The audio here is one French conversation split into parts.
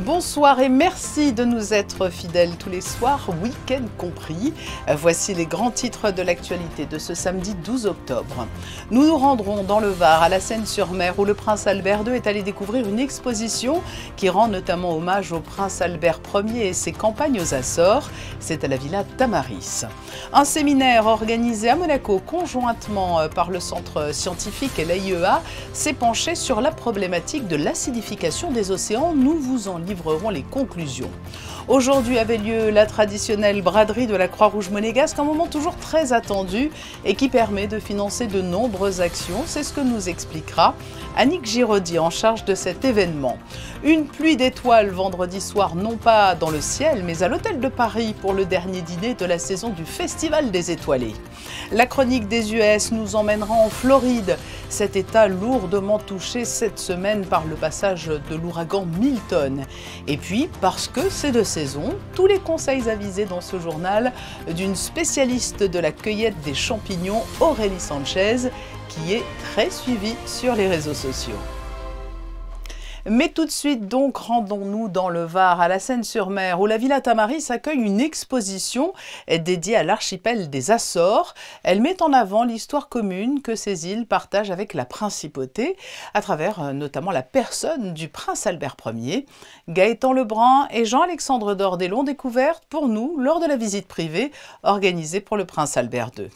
Bonsoir et merci de nous être fidèles tous les soirs, week-end compris. Voici les grands titres de l'actualité de ce samedi 12 octobre. Nous nous rendrons dans le Var, à la Seine-sur-Mer, où le prince Albert II est allé découvrir une exposition qui rend notamment hommage au prince Albert Ier et ses campagnes aux Açores. C'est à la Villa Tamaris. Un séminaire organisé à Monaco conjointement par le centre scientifique et l'AIEA s'est penché sur la problématique de l'acidification des océans. Nous vous en livrerons les conclusions. Aujourd'hui avait lieu la traditionnelle braderie de la Croix-Rouge monégasque, un moment toujours très attendu et qui permet de financer de nombreuses actions. C'est ce que nous expliquera Annick Giraudy en charge de cet événement. Une pluie d'étoiles vendredi soir, non pas dans le ciel, mais à l'hôtel de Paris pour le dernier dîner de la saison du Festival des Étoilés. La chronique des US nous emmènera en Floride, cet état lourdement touché cette semaine par le passage de l'ouragan Milton. Et puis, parce que c'est de saison, tous les conseils avisés dans ce journal d'une spécialiste de la cueillette des champignons, Aurélie Sanchez, qui est très suivie sur les réseaux sociaux. Mais tout de suite donc, rendons-nous dans le Var, à la Seine-sur-Mer, où la Villa Tamaris accueille une exposition dédiée à l'archipel des Açores. Elle met en avant l'histoire commune que ces îles partagent avec la principauté, à travers notamment la personne du prince Albert Ier. Gaëtan Lebrun et Jean-Alexandre Dordet l'ont découverte pour nous lors de la visite privée organisée pour le prince Albert II.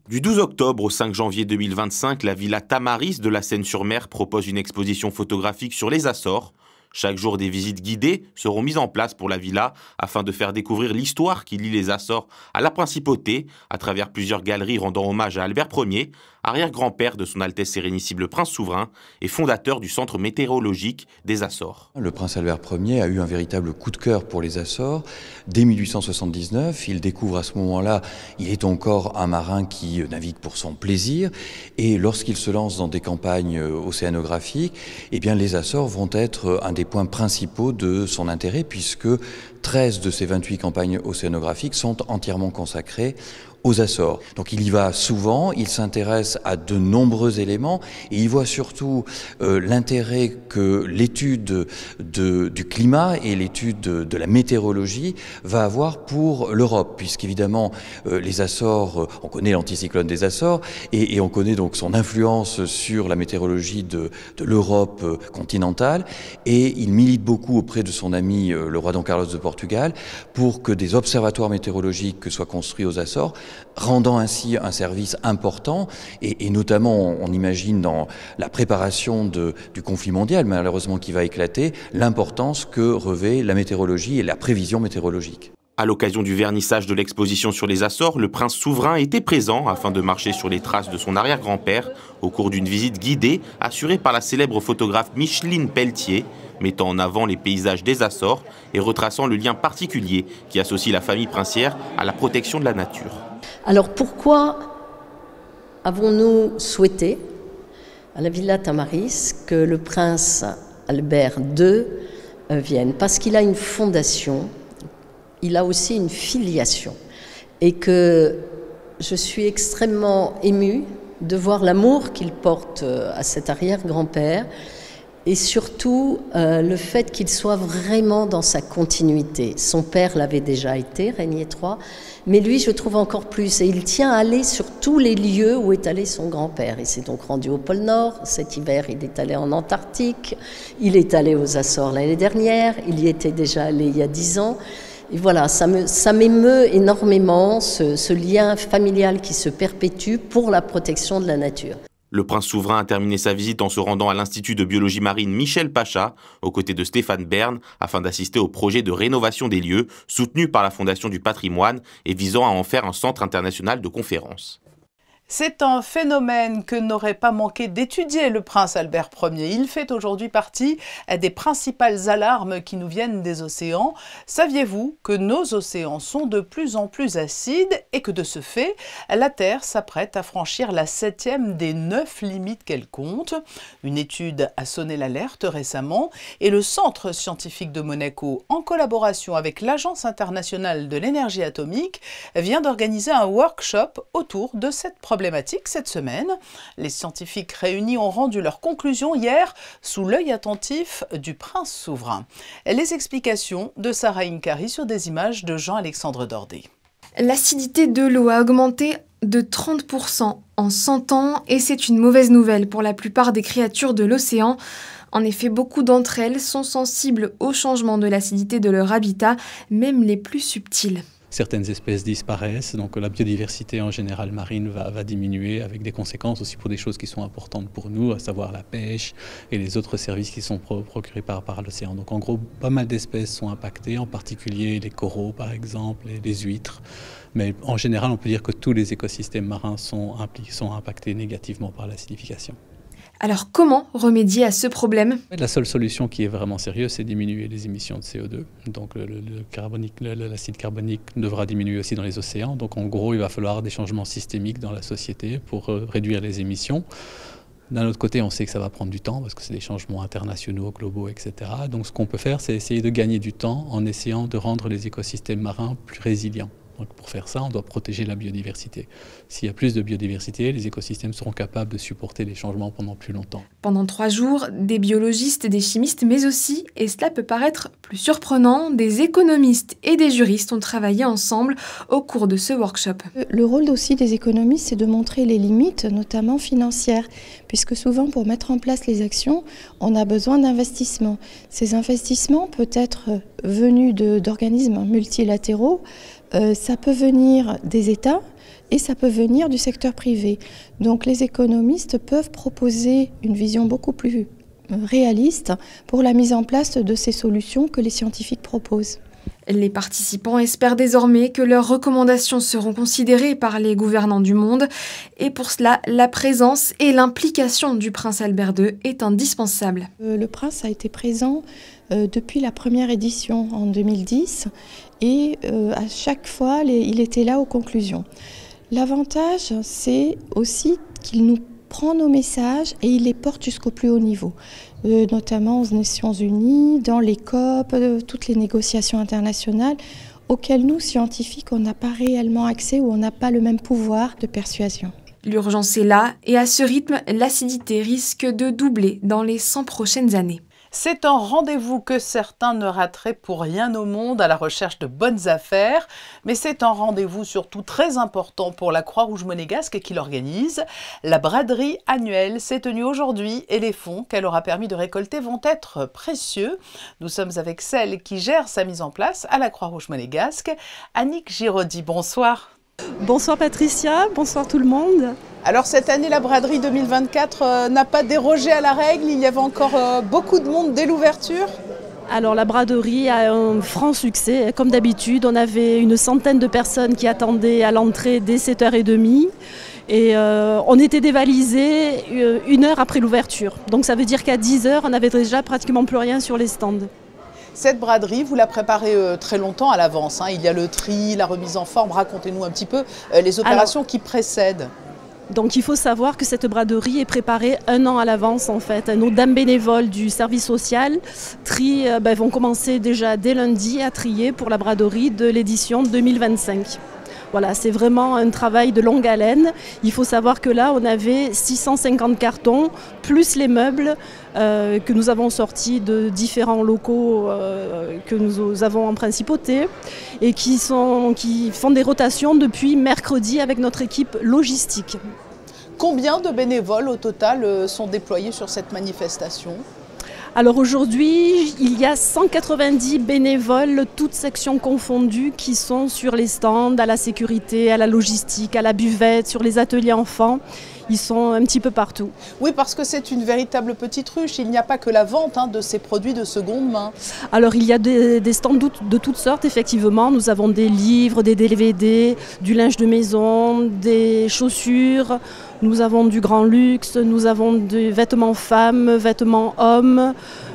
Du 12 octobre au 5 janvier 2025, la Villa Tamaris de la Seine-sur-Mer propose une exposition photographique sur les Açores. Chaque jour, des visites guidées seront mises en place pour la villa afin de faire découvrir l'histoire qui lie les Açores à la principauté à travers plusieurs galeries rendant hommage à Albert Ier, arrière-grand-père de son Altesse Sérénissime le Prince Souverain et fondateur du Centre météorologique des Açores. Le prince Albert Ier a eu un véritable coup de cœur pour les Açores. Dès 1879, il découvre à ce moment-là, il est encore un marin qui navigue pour son plaisir. Et lorsqu'il se lance dans des campagnes océanographiques, eh bien les Açores vont être un des points principaux de son intérêt, puisque 13 de ces 28 campagnes océanographiques sont entièrement consacrées aux Açores. Donc il y va souvent, il s'intéresse à de nombreux éléments et il voit surtout l'intérêt que l'étude du climat et l'étude de la météorologie va avoir pour l'Europe, puisqu'évidemment les Açores, on connaît l'anticyclone des Açores et on connaît donc son influence sur la météorologie de l'Europe continentale, et il milite beaucoup auprès de son ami le roi Don Carlos de Portugal pour que des observatoires météorologiques soient construits aux Açores, rendant ainsi un service important et notamment on imagine dans la préparation du conflit mondial malheureusement qui va éclater, l'importance que revêt la météorologie et la prévision météorologique. À l'occasion du vernissage de l'exposition sur les Açores, le prince souverain était présent afin de marcher sur les traces de son arrière-grand-père au cours d'une visite guidée assurée par la célèbre photographe Micheline Pelletier, mettant en avant les paysages des Açores et retraçant le lien particulier qui associe la famille princière à la protection de la nature. Alors pourquoi avons-nous souhaité à la Villa Tamaris que le prince Albert II vienne? Parce qu'il a une fondation, il a aussi une filiation, et que je suis extrêmement émue de voir l'amour qu'il porte à cet arrière-grand-père, et surtout le fait qu'il soit vraiment dans sa continuité. Son père l'avait déjà été, Régnier III, mais lui je trouve encore plus, et il tient à aller sur tous les lieux où est allé son grand-père. Il s'est donc rendu au pôle Nord, cet hiver il est allé en Antarctique, il est allé aux Açores l'année dernière, il y était déjà allé il y a 10 ans. Et voilà, ça m'émeut énormément, ce lien familial qui se perpétue pour la protection de la nature. Le prince souverain a terminé sa visite en se rendant à l'Institut de biologie marine Michel Pacha, aux côtés de Stéphane Bern, afin d'assister au projet de rénovation des lieux, soutenu par la Fondation du patrimoine et visant à en faire un centre international de conférences. C'est un phénomène que n'aurait pas manqué d'étudier le prince Albert Ier. Il fait aujourd'hui partie des principales alarmes qui nous viennent des océans. Saviez-vous que nos océans sont de plus en plus acides et que de ce fait, la Terre s'apprête à franchir la 7e des 9 limites qu'elle compte? Une étude a sonné l'alerte récemment et le Centre scientifique de Monaco, en collaboration avec l'Agence internationale de l'énergie atomique, vient d'organiser un workshop autour de cette problématique. problématique cette semaine. Les scientifiques réunis ont rendu leurs conclusions hier sous l'œil attentif du prince souverain. Les explications de Sarah Inkari sur des images de Jean-Alexandre Dordet. L'acidité de l'eau a augmenté de 30% en 100 ans et c'est une mauvaise nouvelle pour la plupart des créatures de l'océan. En effet, beaucoup d'entre elles sont sensibles au changement de l'acidité de leur habitat, même les plus subtiles. Certaines espèces disparaissent, donc la biodiversité en général marine va diminuer avec des conséquences aussi pour des choses qui sont importantes pour nous, à savoir la pêche et les autres services qui sont procurés par l'océan. Donc en gros, pas mal d'espèces sont impactées, en particulier les coraux par exemple, et les huîtres. Mais en général, on peut dire que tous les écosystèmes marins sont impactés négativement par l'acidification. Alors comment remédier à ce problème? La seule solution qui est vraiment sérieuse, c'est diminuer les émissions de CO2. Donc l'acide carbonique devra diminuer aussi dans les océans. Donc en gros, il va falloir des changements systémiques dans la société pour réduire les émissions. D'un autre côté, on sait que ça va prendre du temps parce que c'est des changements internationaux, globaux, etc. Donc ce qu'on peut faire, c'est essayer de gagner du temps en essayant de rendre les écosystèmes marins plus résilients. Donc pour faire ça, on doit protéger la biodiversité. S'il y a plus de biodiversité, les écosystèmes seront capables de supporter les changements pendant plus longtemps. Pendant 3 jours, des biologistes, des chimistes, mais aussi, et cela peut paraître plus surprenant, des économistes et des juristes ont travaillé ensemble au cours de ce workshop. Le rôle aussi des économistes, c'est de montrer les limites, notamment financières, puisque souvent pour mettre en place les actions, on a besoin d'investissements. Ces investissements peuvent être venus d'organismes multilatéraux, ça peut venir des États et ça peut venir du secteur privé. Donc les économistes peuvent proposer une vision beaucoup plus réaliste pour la mise en place de ces solutions que les scientifiques proposent. Les participants espèrent désormais que leurs recommandations seront considérées par les gouvernants du monde. Et pour cela, la présence et l'implication du prince Albert II est indispensable. Le prince a été présent depuis la première édition en 2010 et à chaque fois, il était là aux conclusions. L'avantage, c'est aussi qu'il nous prend nos messages et il les porte jusqu'au plus haut niveau, notamment aux Nations Unies, dans les COP, toutes les négociations internationales auxquelles nous, scientifiques, on n'a pas réellement accès ou on n'a pas le même pouvoir de persuasion. L'urgence est là et à ce rythme, l'acidité risque de doubler dans les 100 prochaines années. C'est un rendez-vous que certains ne rateraient pour rien au monde à la recherche de bonnes affaires, mais c'est un rendez-vous surtout très important pour la Croix-Rouge monégasque qui l'organise. La braderie annuelle s'est tenue aujourd'hui et les fonds qu'elle aura permis de récolter vont être précieux. Nous sommes avec celle qui gère sa mise en place à la Croix-Rouge monégasque, Annick Giraudy. Bonsoir. Bonsoir Patricia, bonsoir tout le monde. Alors cette année, la braderie 2024 n'a pas dérogé à la règle, il y avait encore beaucoup de monde dès l'ouverture. Alors la braderie a un franc succès, comme d'habitude, on avait une centaine de personnes qui attendaient à l'entrée dès 7h30 et on était dévalisés 1 heure après l'ouverture. Donc ça veut dire qu'à 10h, on n'avait déjà pratiquement plus rien sur les stands. Cette braderie, vous la préparez très longtemps à l'avance, hein. Il y a le tri, la remise en forme. Racontez-nous un petit peu les opérations qui précèdent. Donc il faut savoir que cette braderie est préparée 1 an à l'avance en fait. Nos dames bénévoles du service social vont commencer déjà dès lundi à trier pour la braderie de l'édition 2025. Voilà, c'est vraiment un travail de longue haleine. Il faut savoir que là, on avait 650 cartons, plus les meubles que nous avons sortis de différents locaux que nous avons en principauté et qui font des rotations depuis mercredi avec notre équipe logistique. Combien de bénévoles au total sont déployés sur cette manifestation ? Alors aujourd'hui, il y a 190 bénévoles, toutes sections confondues, qui sont sur les stands, à la sécurité, à la logistique, à la buvette, sur les ateliers enfants. Ils sont un petit peu partout. Oui, parce que c'est une véritable petite ruche. Il n'y a pas que la vente de ces produits de seconde main. Alors il y a des stands de toutes sortes, effectivement. Nous avons des livres, des DVD, du linge de maison, des chaussures. Nous avons du grand luxe, nous avons des vêtements femmes, vêtements hommes,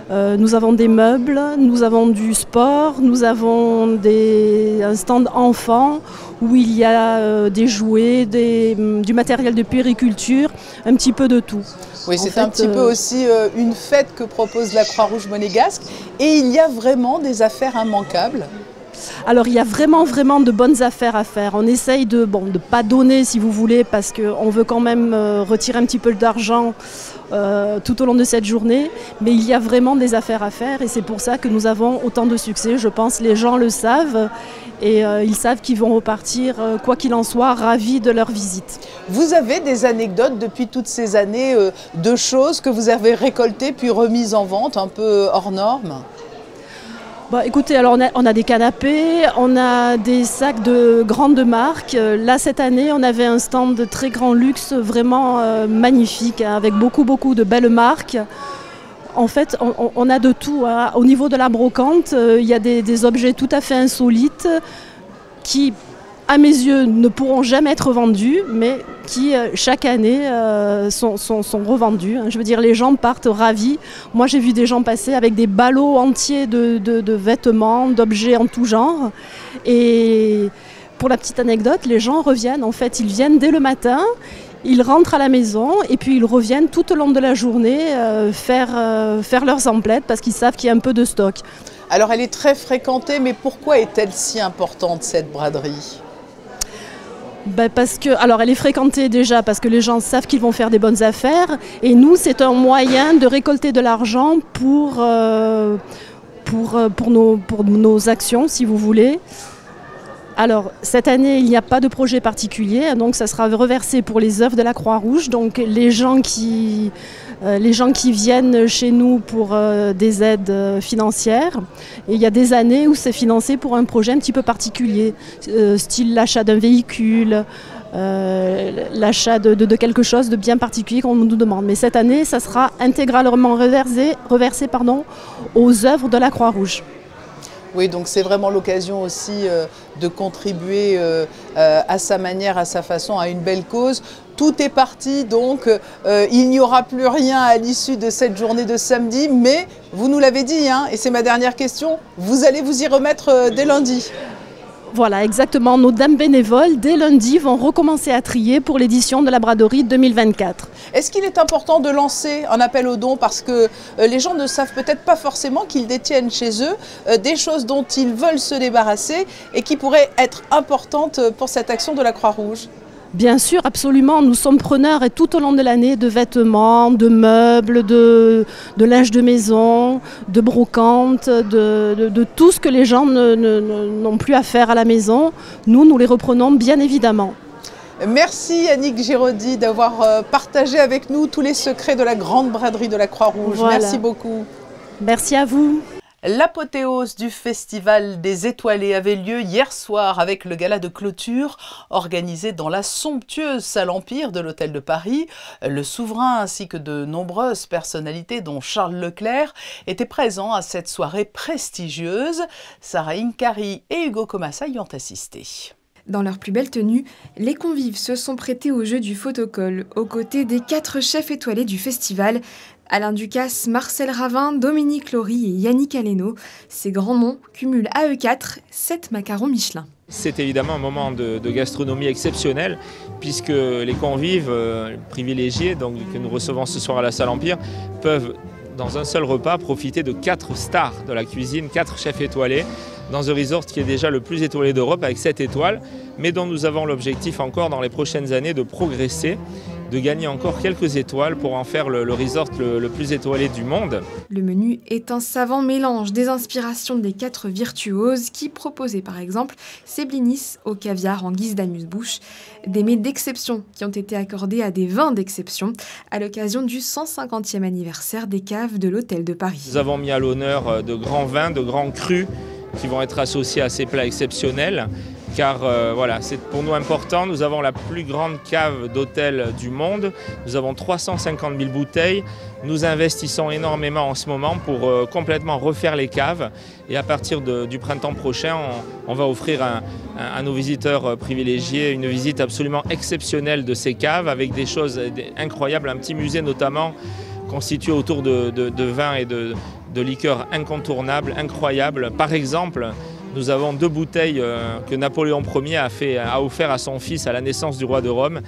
nous avons des meubles, nous avons du sport, nous avons un stand enfants où il y a des jouets, du matériel de puériculture, un petit peu de tout. Oui, c'est un petit peu aussi une fête que propose la Croix-Rouge monégasque et il y a vraiment des affaires immanquables. Alors il y a vraiment de bonnes affaires à faire. On essaye de pas donner si vous voulez parce qu'on veut quand même retirer un petit peu d'argent tout au long de cette journée, mais il y a vraiment des affaires à faire et c'est pour ça que nous avons autant de succès. Je pense que les gens le savent et ils savent qu'ils vont repartir, quoi qu'il en soit, ravis de leur visite. Vous avez des anecdotes depuis toutes ces années de choses que vous avez récoltées puis remises en vente un peu hors normes? Écoutez, alors on a des canapés, on a des sacs de grandes marques. Là, cette année, on avait un stand de très grand luxe, vraiment magnifique, hein, avec beaucoup de belles marques. En fait, on a de tout, hein. Au niveau de la brocante, il y a des objets tout à fait insolites qui, à mes yeux, ne pourront jamais être vendus, mais qui, chaque année, sont revendus. Je veux dire, les gens partent ravis. Moi, j'ai vu des gens passer avec des ballots entiers de vêtements, d'objets en tout genre. Et pour la petite anecdote, les gens reviennent. En fait, ils viennent dès le matin, ils rentrent à la maison et puis ils reviennent tout au long de la journée faire leurs emplettes parce qu'ils savent qu'il y a un peu de stock. Alors, elle est très fréquentée, mais pourquoi est-elle si importante, cette braderie ? Parce que, alors elle est fréquentée déjà parce que les gens savent qu'ils vont faire des bonnes affaires et nous c'est un moyen de récolter de l'argent pour nos actions si vous voulez. Alors cette année il n'y a pas de projet particulier donc ça sera reversé pour les œuvres de la Croix-Rouge donc les gens qui viennent chez nous pour des aides financières. Et il y a des années où c'est financé pour un projet un petit peu particulier, style l'achat d'un véhicule, l'achat de quelque chose de bien particulier qu'on nous demande. Mais cette année, ça sera intégralement reversé aux œuvres de la Croix-Rouge. Oui, donc c'est vraiment l'occasion aussi de contribuer à sa manière, à sa façon, à une belle cause. Tout est parti, donc il n'y aura plus rien à l'issue de cette journée de samedi, mais vous nous l'avez dit, hein, et c'est ma dernière question, vous allez vous y remettre dès lundi. Voilà, exactement. Nos dames bénévoles, dès lundi, vont recommencer à trier pour l'édition de la braderie 2024. Est-ce qu'il est important de lancer un appel aux dons parce que les gens ne savent peut-être pas forcément qu'ils détiennent chez eux des choses dont ils veulent se débarrasser et qui pourraient être importantes pour cette action de la Croix-Rouge ? Bien sûr, absolument. Nous sommes preneurs et tout au long de l'année de vêtements, de meubles, de linge de maison, de brocantes, de tout ce que les gens n'ont plus à faire à la maison. Nous les reprenons bien évidemment. Merci Annick Giraudy d'avoir partagé avec nous tous les secrets de la grande braderie de la Croix-Rouge. Voilà. Merci beaucoup. Merci à vous. L'apothéose du Festival des Étoilés avait lieu hier soir avec le gala de clôture organisé dans la somptueuse salle Empire de l'Hôtel de Paris. Le souverain ainsi que de nombreuses personnalités dont Charles Leclerc étaient présents à cette soirée prestigieuse. Sarah Inkari et Hugo Comassa y ont assisté. Dans leur plus belle tenue, les convives se sont prêtés au jeu du photocall aux côtés des 4 chefs étoilés du festival. Alain Ducasse, Marcel Ravin, Dominique Laurie et Yannick Aleno. Ces grands noms cumulent à eux 4 7 macarons Michelin. C'est évidemment un moment de gastronomie exceptionnel puisque les convives privilégiés que nous recevons ce soir à la salle Empire peuvent dans un seul repas profiter de 4 stars de la cuisine, 4 chefs étoilés dans un resort qui est déjà le plus étoilé d'Europe avec 7 étoiles mais dont nous avons l'objectif encore dans les prochaines années de progresser, de gagner encore quelques étoiles pour en faire le resort le plus étoilé du monde. Le menu est un savant mélange des inspirations des 4 virtuoses qui proposaient par exemple ces blinis au caviar en guise d'amuse-bouche, des mets d'exception qui ont été accordés à des vins d'exception à l'occasion du 150e anniversaire des caves de l'Hôtel de Paris. Nous avons mis à l'honneur de grands vins, de grands crus qui vont être associés à ces plats exceptionnels. Car voilà, c'est pour nous important. Nous avons la plus grande cave d'hôtel du monde. Nous avons 350 000 bouteilles. Nous investissons énormément en ce moment pour complètement refaire les caves. Et à partir du printemps prochain, on va offrir à nos visiteurs privilégiés une visite absolument exceptionnelle de ces caves avec des choses incroyables. Un petit musée notamment constitué autour de vins et de liqueurs incontournables, incroyables. Par exemple, Nous avons 2 bouteilles que Napoléon Ier a offert à son fils à la naissance du roi de Rome.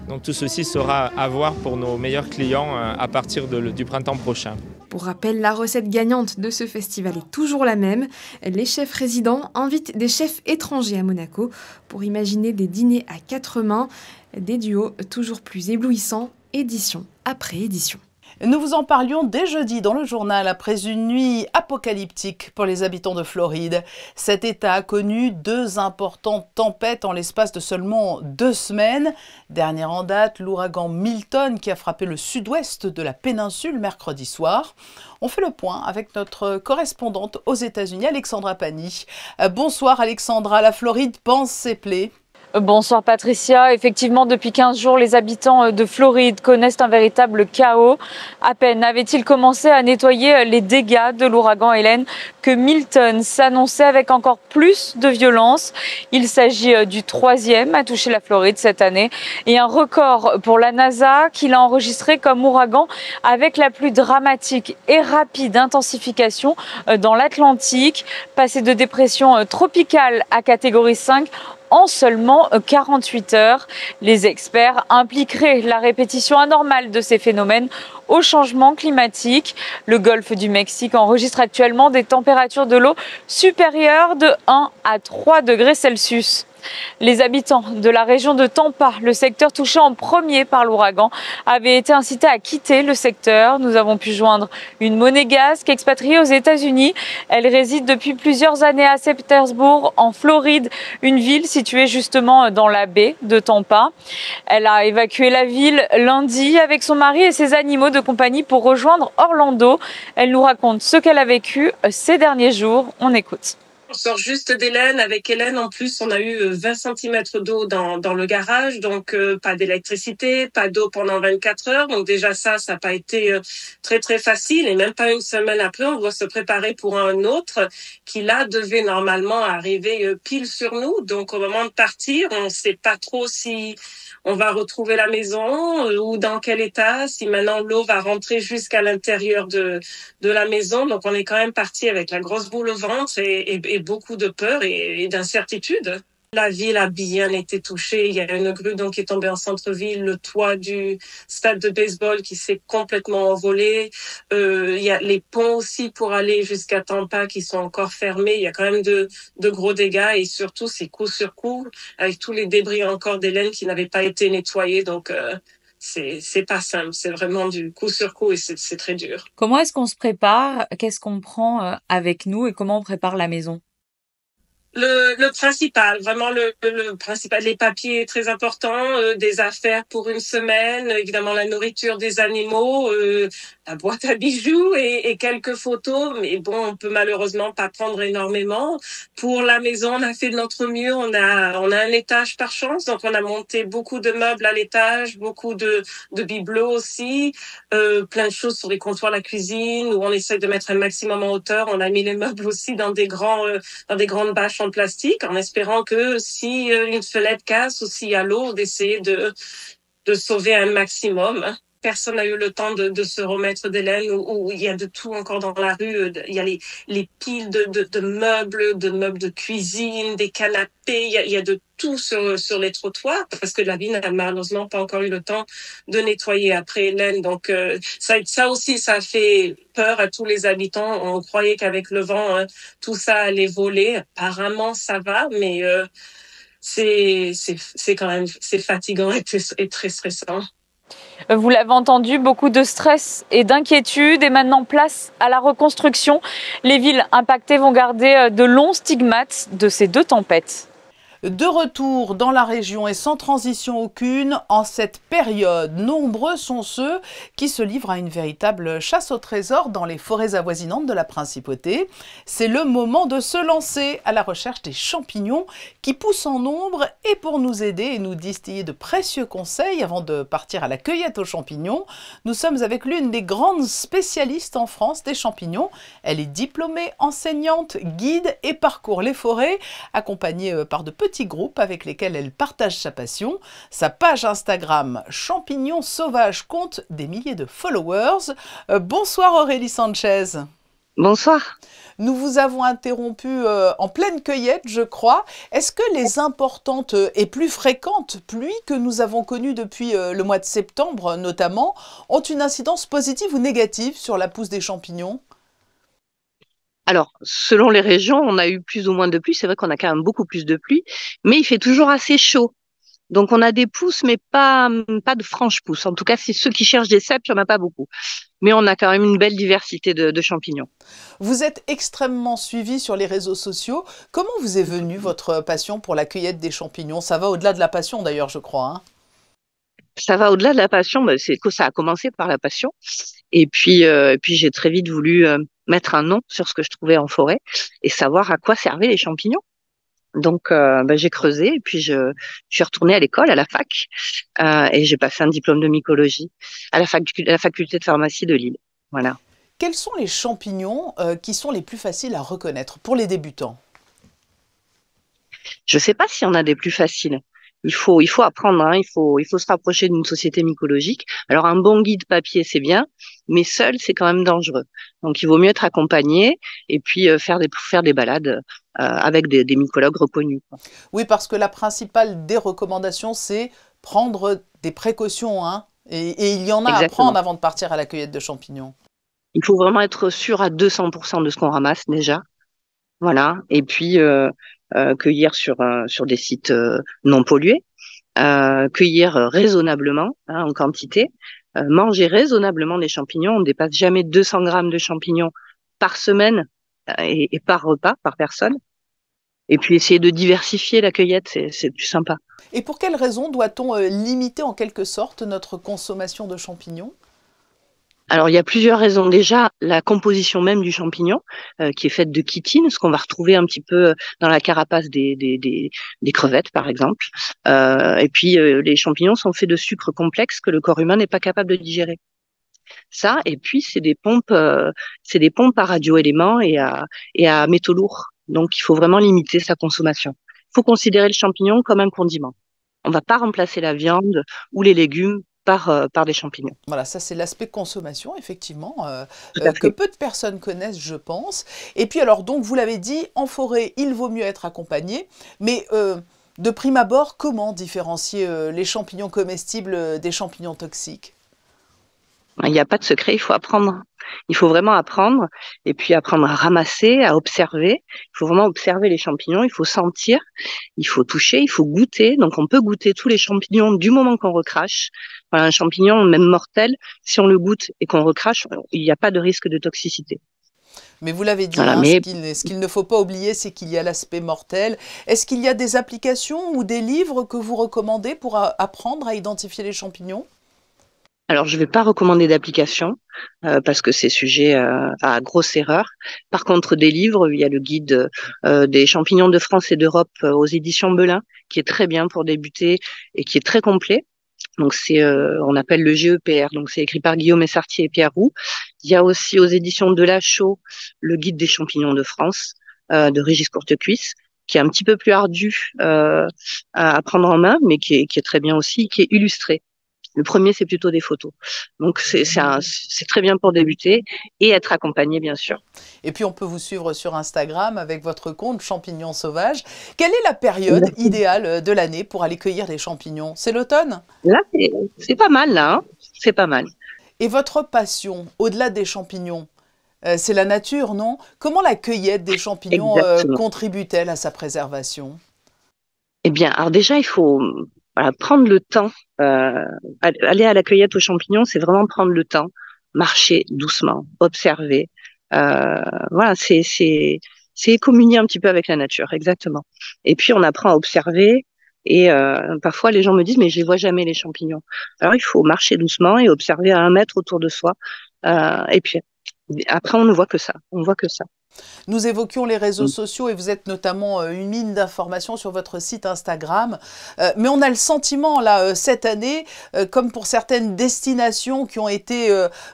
Donc tout ceci sera à voir pour nos meilleurs clients à partir du printemps prochain. Pour rappel, la recette gagnante de ce festival est toujours la même. Les chefs résidents invitent des chefs étrangers à Monaco pour imaginer des dîners à 4 mains, des duos toujours plus éblouissants, édition après édition. Nous vous en parlions dès jeudi dans le journal après une nuit apocalyptique pour les habitants de Floride. Cet État a connu 2 importantes tempêtes en l'espace de seulement 2 semaines. Dernière en date, l'ouragan Milton qui a frappé le sud-ouest de la péninsule mercredi soir. On fait le point avec notre correspondante aux États-Unis, Alexandra Pani. Bonsoir Alexandra, la Floride panse ses plaies. Bonsoir Patricia. Effectivement, depuis 15 jours, les habitants de Floride connaissent un véritable chaos. À peine avait-il commencé à nettoyer les dégâts de l'ouragan Hélène que Milton s'annonçait avec encore plus de violence. Il s'agit du 3e à toucher la Floride cette année et un record pour la NASA qui l'a enregistré comme ouragan avec la plus dramatique et rapide intensification dans l'Atlantique, passé de dépression tropicale à catégorie 5 en seulement 48 heures. Les experts impliqueraient la répétition anormale de ces phénomènes au changement climatique. Le golfe du Mexique enregistre actuellement des températures de l'eau supérieures de 1 à 3 degrés Celsius. Les habitants de la région de Tampa, le secteur touché en premier par l'ouragan, avaient été incités à quitter le secteur. Nous avons pu joindre une monégasque expatriée aux États-Unis. Elle réside depuis plusieurs années à Saint-Pétersbourg, en Floride, une ville située justement dans la baie de Tampa. Elle a évacué la ville lundi avec son mari et ses animaux de compagnie pour rejoindre Orlando. Elle nous raconte ce qu'elle a vécu ces derniers jours. On écoute. On sort juste d'Hélène. Avec Hélène, en plus, on a eu 20 cm d'eau dans le garage, donc pas d'électricité, pas d'eau pendant 24 heures. Donc déjà ça n'a pas été très très facile. Et même pas une semaine après, on doit se préparer pour un autre qui là devait normalement arriver pile sur nous. Donc au moment de partir, on ne sait pas trop si on va retrouver la maison ou dans quel état, si maintenant l'eau va rentrer jusqu'à l'intérieur de la maison. Donc on est quand même parti avec la grosse boule au ventre et beaucoup de peur et d'incertitude. La ville a bien été touchée. Il y a une grue donc qui est tombée en centre-ville, le toit du stade de baseball qui s'est complètement envolé. Il y a les ponts aussi pour aller jusqu'à Tampa qui sont encore fermés. Il y a quand même de gros dégâts et surtout c'est coup sur coup avec tous les débris encore d'Hélène qui n'avaient pas été nettoyés. Donc c'est pas simple. C'est vraiment du coup sur coup et c'est très dur. Comment est-ce qu'on se prépare? Qu'est-ce qu'on prend avec nous et comment on prépare la maison? Le principal, vraiment le principal, les papiers très importants, des affaires pour une semaine, évidemment la nourriture des animaux, la boîte à bijoux et quelques photos. Mais bon, on peut malheureusement pas prendre énormément. Pour la maison, on a fait de notre mieux. On a un étage par chance, donc on a monté beaucoup de meubles à l'étage, beaucoup de bibelots aussi, plein de choses sur les comptoirs, la cuisine où on essaie de mettre un maximum en hauteur. On a mis les meubles aussi dans des grandes bâches en plastique, en espérant que si une fenêtre casse ou s'il y a l'eau, d'essayer de sauver un maximum. Personne n'a eu le temps de se remettre d'Hélène, où il y a de tout encore dans la rue. Il y a les piles de meubles de cuisine, des canapés. Il y a de tout sur les trottoirs parce que la ville n'a malheureusement pas encore eu le temps de nettoyer après Hélène. Donc ça aussi, ça fait peur à tous les habitants. On croyait qu'avec le vent, tout ça allait voler. Apparemment, ça va, mais c'est quand même fatigant et très stressant. Vous l'avez entendu, beaucoup de stress et d'inquiétude et maintenant place à la reconstruction. Les villes impactées vont garder de longs stigmates de ces 2 tempêtes. De retour dans la région et sans transition aucune, en cette période, nombreux sont ceux qui se livrent à une véritable chasse au trésor dans les forêts avoisinantes de la Principauté. C'est le moment de se lancer à la recherche des champignons qui poussent en nombre et pour nous aider et nous distiller de précieux conseils avant de partir à la cueillette aux champignons, nous sommes avec l'une des grandes spécialistes en France des champignons. Elle est diplômée, enseignante, guide et parcourt les forêts, accompagnée par de petits groupes avec lesquels elle partage sa passion. Sa page Instagram Champignons Sauvages compte des milliers de followers. Bonsoir Aurélie Sanchez. Bonsoir. Nous vous avons interrompu en pleine cueillette, je crois. Est-ce que les importantes et plus fréquentes pluies que nous avons connues depuis le mois de septembre notamment ont une incidence positive ou négative sur la pousse des champignons? Alors, selon les régions, on a eu plus ou moins de pluie. C'est vrai qu'on a quand même beaucoup plus de pluie, mais il fait toujours assez chaud. Donc, on a des pousses, mais pas de franches pousses. En tout cas, c'est ceux qui cherchent des cèpes, il n'y en a pas beaucoup. Mais on a quand même une belle diversité de champignons. Vous êtes extrêmement suivi sur les réseaux sociaux. Comment vous est venue votre passion pour la cueillette des champignons? Ça va au-delà de la passion d'ailleurs, je crois, hein. Ça va au-delà de la passion, c'est que ça a commencé par la passion. Et puis j'ai très vite voulu mettre un nom sur ce que je trouvais en forêt et savoir à quoi servaient les champignons. Donc, j'ai creusé et puis je suis retournée à l'école, à la fac, et j'ai passé un diplôme de mycologie à la faculté de pharmacie de Lille. Voilà. Quels sont les champignons qui sont les plus faciles à reconnaître pour les débutants? Je sais pas s'il y en a des plus faciles. Il faut apprendre, hein, il faut se rapprocher d'une société mycologique. Alors, un bon guide papier, c'est bien, mais seul, c'est quand même dangereux. Donc, il vaut mieux être accompagné et puis faire des balades avec des mycologues reconnus, quoi. Oui, parce que la principale des recommandations, c'est prendre des précautions, hein, et il y en a à prendre avant de partir à la cueillette de champignons. Il faut vraiment être sûr à 200% de ce qu'on ramasse déjà. Voilà. Et puis, cueillir sur des sites non pollués, cueillir raisonnablement, hein, en quantité, manger raisonnablement des champignons. On ne dépasse jamais 200 grammes de champignons par semaine et par repas, par personne. Et puis essayer de diversifier la cueillette, c'est plus sympa. Et pour quelles raisons doit-on limiter en quelque sorte notre consommation de champignons? Alors, il y a plusieurs raisons. Déjà, la composition même du champignon, qui est faite de chitine, ce qu'on va retrouver un petit peu dans la carapace des crevettes, par exemple. Et puis, les champignons sont faits de sucres complexes que le corps humain n'est pas capable de digérer. Ça, et puis, c'est des pompes à radioéléments et à métaux lourds. Donc, il faut vraiment limiter sa consommation. Il faut considérer le champignon comme un condiment. On ne va pas remplacer la viande ou les légumes par des champignons. Voilà, ça c'est l'aspect consommation, effectivement, que peu de personnes connaissent, je pense. Et puis alors, donc, vous l'avez dit, en forêt, il vaut mieux être accompagné, mais de prime abord, comment différencier les champignons comestibles des champignons toxiques? Il n'y a pas de secret, il faut apprendre. Il faut vraiment apprendre et puis apprendre à ramasser, à observer. Il faut vraiment observer les champignons, il faut sentir, il faut toucher, il faut goûter. Donc on peut goûter tous les champignons du moment qu'on recrache. Voilà, un champignon, même mortel, si on le goûte et qu'on recrache, il n'y a pas de risque de toxicité. Mais vous l'avez dit, voilà, hein, mais... ce qu'il ne faut pas oublier, c'est qu'il y a l'aspect mortel. Est-ce qu'il y a des applications ou des livres que vous recommandez pour apprendre à identifier les champignons? Alors, je ne vais pas recommander d'application parce que c'est sujet à grosse erreur. Par contre, des livres, il y a le guide des champignons de France et d'Europe aux éditions Belin, qui est très bien pour débuter et qui est très complet. Donc, on appelle le GEPR. Donc, c'est écrit par Guillaume Essartier et Pierre Roux. Il y a aussi aux éditions de Lachaud le guide des champignons de France de Régis Courtecuisse, qui est un petit peu plus ardu à prendre en main, mais qui est très bien aussi, qui est illustré. Le premier, c'est plutôt des photos. Donc, c'est très bien pour débuter et être accompagné, bien sûr. Et puis, on peut vous suivre sur Instagram avec votre compte Champignons Sauvages. Quelle est la période idéale de l'année pour aller cueillir des champignons? C'est l'automne? Là, c'est pas mal, là. Hein, c'est pas mal. Et votre passion, au-delà des champignons, c'est la nature, non? Comment la cueillette des champignons contribue-t-elle à sa préservation? Eh bien, alors déjà, il faut... Voilà, prendre le temps, aller à la cueillette aux champignons, c'est vraiment prendre le temps, marcher doucement, observer. Voilà, c'est communier un petit peu avec la nature, exactement. Et puis on apprend à observer. Et parfois les gens me disent mais je les vois jamais les champignons. Alors il faut marcher doucement et observer à 1 mètre autour de soi. Et puis après on ne voit que ça. On voit que ça. Nous évoquions les réseaux sociaux et vous êtes notamment une mine d'informations sur votre site Instagram. Mais on a le sentiment, là, cette année, comme pour certaines destinations qui ont été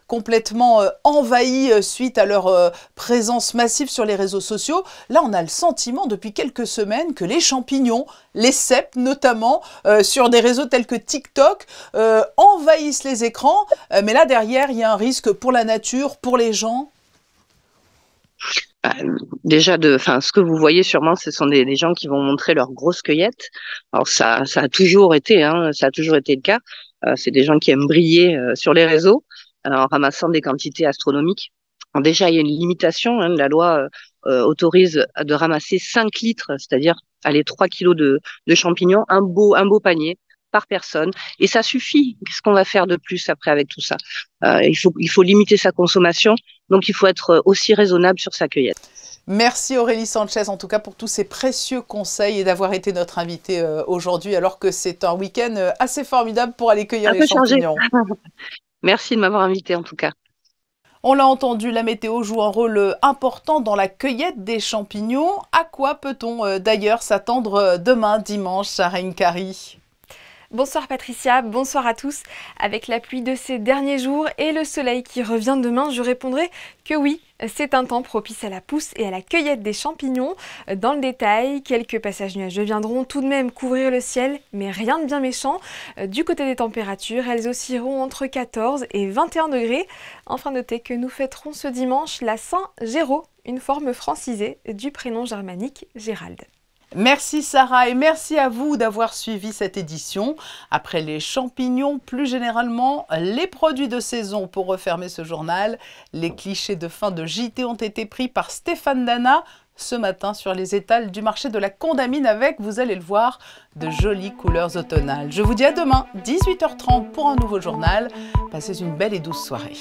complètement envahies suite à leur présence massive sur les réseaux sociaux, là, on a le sentiment depuis quelques semaines que les champignons, les cèpes notamment, sur des réseaux tels que TikTok, envahissent les écrans. Mais là, derrière, il y a un risque pour la nature, pour les gens. Déjà, ce que vous voyez sûrement, ce sont des gens qui vont montrer leurs grosses cueillettes. Alors ça a toujours été, ça a toujours été le cas. C'est des gens qui aiment briller sur les réseaux en ramassant des quantités astronomiques. Alors déjà, il y a une limitation. La loi autorise de ramasser 5 litres, c'est-à-dire 3 kilos de champignons, un beau panier par personne. Et ça suffit. Qu'est-ce qu'on va faire de plus après avec tout ça? Il faut limiter sa consommation. Donc, il faut être aussi raisonnable sur sa cueillette. Merci Aurélie Sanchez, en tout cas pour tous ces précieux conseils et d'avoir été notre invitée aujourd'hui, alors que c'est un week-end assez formidable pour aller cueillir les champignons. Merci de m'avoir invitée en tout cas. On l'a entendu, la météo joue un rôle important dans la cueillette des champignons. À quoi peut-on d'ailleurs s'attendre demain dimanche, Sharon Kari? Bonsoir Patricia, bonsoir à tous. Avec la pluie de ces derniers jours et le soleil qui revient demain, je répondrai que oui, c'est un temps propice à la pousse et à la cueillette des champignons. Dans le détail, quelques passages nuageux viendront tout de même couvrir le ciel, mais rien de bien méchant. Du côté des températures, elles oscilleront entre 14 et 21 degrés. Enfin, notez que nous fêterons ce dimanche la Saint-Géraud, une forme francisée du prénom germanique Gérald. Merci Sarah et merci à vous d'avoir suivi cette édition. Après les champignons, plus généralement, les produits de saison pour refermer ce journal. Les clichés de fin de JT ont été pris par Stéphane Dana ce matin sur les étals du marché de la Condamine avec, vous allez le voir, de jolies couleurs automnales. Je vous dis à demain, 18h30 pour un nouveau journal. Passez une belle et douce soirée.